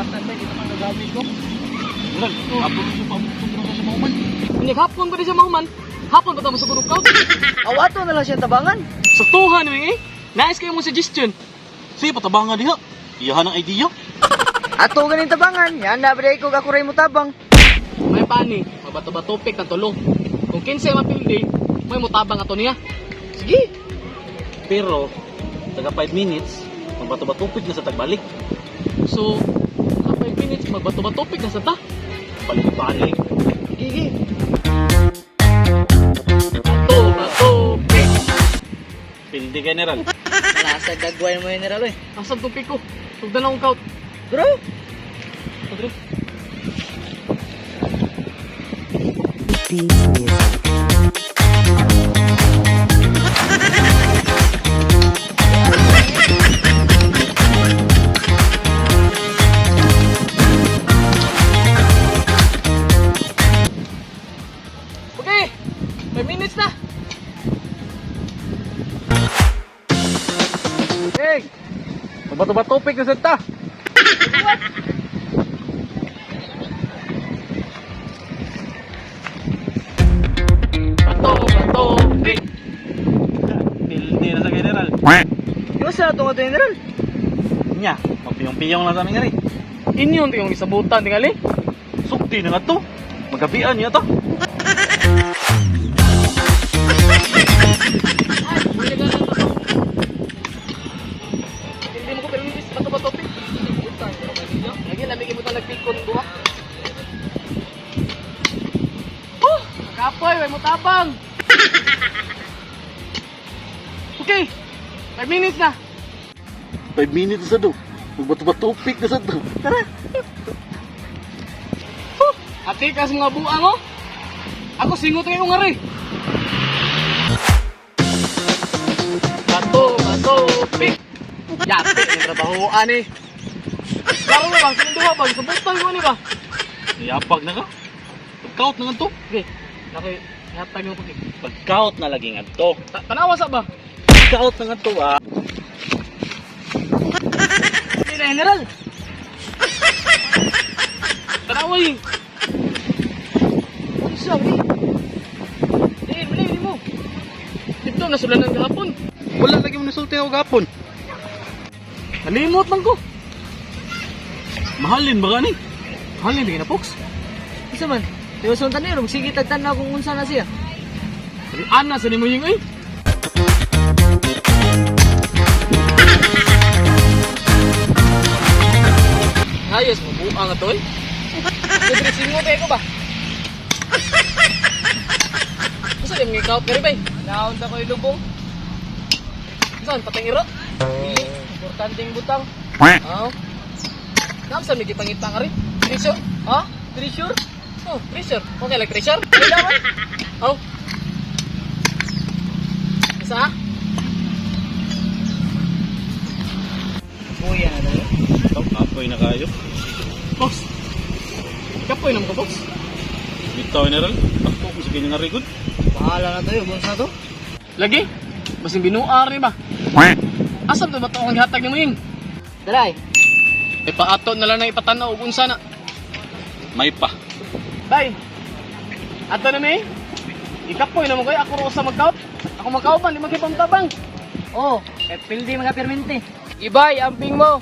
batan ba, dito ka nagamit ko. General, hapon mo pa sa mauman. Hindi, hapon pa di siya mahuman. Hapon pa tamo sa group count. Awato na lang siya tabangan. Saktuhan, eh. Nais kayo mong suggestion. Sige, patabangan diha. Iyahan ang idea. Ato ganin tabangan, yan na ba ko kakuray mo tabang. May pani, mabato-bato pick ng tulo. Kung 15 mapildi, may mutabang ato niya. Sige. Pero, taga 5 minutes, magbato-batupit na sa tagbalik. So, sa 5 minutes, magbato-bato pick na sa ta. Balik-balik. Sige. Bato-bato pick. Pildi, General. Nasa dagway mo yun, General, eh. Asam tong pick ko. Tugdan akong count. Bro. Padre. Okay, 5 minutes na. Hey. Magbato-batupik na sa ta. Bato-bato pick. Pildi na sa General. Yung sa ato nga ito, General. Nya, mapiyong-piyong lang sa aming ngari. Inyon to yung isabutan, tingali. Sukti na nga to. Magabian niya to. Hindi mo ko pero miss bato-bato pick. Lagi lamigin mo talag pikon buha. Kapoy, may mutabang. Okay, 5 minutes na. 5 minutes na do. Magbato-batupik na sa to. Tara. Ati kas mga buang oh. Ako singot kayo ngari. Bato, pick. Yapi, yung trabahoan eh. Laro na ba? Sinunduha ba? Sabutang ko ni ba? Yapag na ka. Pag-count na nga to. Okay, laki. Hatag yung pagkik. Pag-count na lagi nga to. Tanawa sa ba? Pag-count na nga to ah. Hindi na, General. Tanawa yun. Ano siya, eh? Mali mo. Ito, nasulan ng gahapon. Wala lagi mo nasulti ako gapon. Nalimot lang ko. Mahalin ba gani? Halin, hindi na, Fox. Isa man. Yung suntan niyo, sige tagtan na kung unsa na siya. Ana sa nimo yung eh. Ayos, mabuang nga to eh. Kudresin mo tayo ko ba? Gusto din mga kaut kari ba eh? Naon ta ko ilubong. Saan, patang irot? Importanteng butang. Oo. Namsa may gipangit pa ka rin? Treasure? Ha? Treasure? Oh, treasure. Okay lang treasure? Ano naman? Oh. Isa ha? Kuya na tayo. Ito, apoy na kayo. Box. Kapoy naman ko, Box. Bitaw, General. Ako kung sige nga rigod. Bahala na tayo, bunsa to. Lagi? Basing binuar ni ba? Asam to ba ito ang hatag ni mo yun? Daray. E paato na lang na ipatanaw kung sana. May pa. Bay, ato na may. Ikapoy naman kayo, ako ro sa mag-count. Ako mag-count man, di magkipang tabang. Oh, kahit pildi mga perminti. Ibay, amping mo.